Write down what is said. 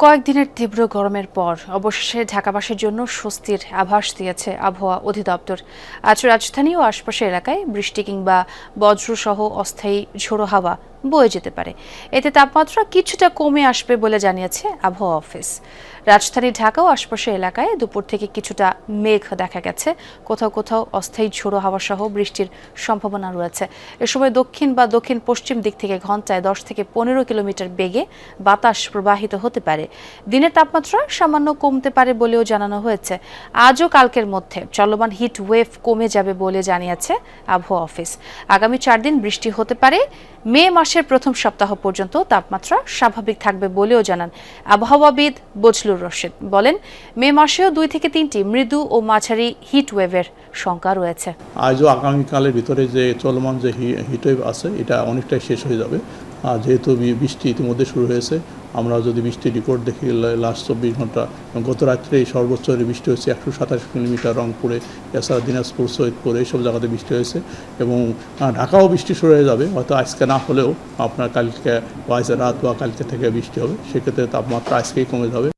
কয়েকদিনের তীব্র গরমের পর অবশেষে ঢাকাবাসীর জন্য স্বস্তির আভাস দিয়েছে আবহাওয়া অধিদপ্তর। আজ রাজধানী ও আশপাশের এলাকায় বৃষ্টি কিংবা বজ্রসহ অস্থায়ী ঝোড়ো হাওয়া বয়ে যেতে পারে। এতে তাপমাত্রা কিছুটা কমে আসবে বলে জানিয়েছে আবহাওয়া অফিস। রাজধানী ঢাকা ও আশপাশের এলাকায় দুপুর থেকে কিছুটা মেঘ দেখা গেছে, কোথাও কোথাও অস্থায়ী ঝোড়ো হাওয়া সহ বৃষ্টির সম্ভাবনা রয়েছে। এ সময় দক্ষিণ বা দক্ষিণ পশ্চিম দিক থেকে ঘন্টায় 10 থেকে 15 কিলোমিটার বেগে বাতাস প্রবাহিত হতে পারে। দিনের তাপমাত্রা সামান্য কমতে পারে বলেও জানানো হয়েছে। আজও কালকের মধ্যে চলমান হিট ওয়েভ কমে যাবে বলে জানিয়েছে আবহাওয়া অফিস। আগামী 4 দিন বৃষ্টি হতে পারে। মে মাসের প্রথম সপ্তাহ পর্যন্ত তাপমাত্রা স্বাভাবিক থাকবে বলেও জানান আবহাওয়াবিদ বজলুর রশিদ। বলেন, মে মাসেও 2 থেকে 3টি মৃদু ও মাঝারি হিট ওয়েভের শঙ্কা রয়েছে। আজও আগামীকালের ভিতরে যে চলমান যে হিটওয়েভ আছে এটা অনেকটাই শেষ হয়ে যাবে। যেহেতু বৃষ্টি ইতিমধ্যে শুরু হয়েছে, আমরা যদি বৃষ্টির রিপোর্ট দেখি লাস্ট 24 ঘন্টা, গত রাত্রে সর্বোচ্চ বৃষ্টি হয়েছে 127 মিলিমিটার রংপুরে, এছাড়া দিনাজপুর, সৈয়দপুর এইসব জায়গাতে বৃষ্টি হয়েছে এবং ঢাকাও বৃষ্টি শুরু হয়ে যাবে। হয়তো আজকে না হলেও আপনার কালকে বা আজ রাত বা কালকে থেকে বৃষ্টি হবে, সেক্ষেত্রে তাপমাত্রা আজকেই কমে যাবে।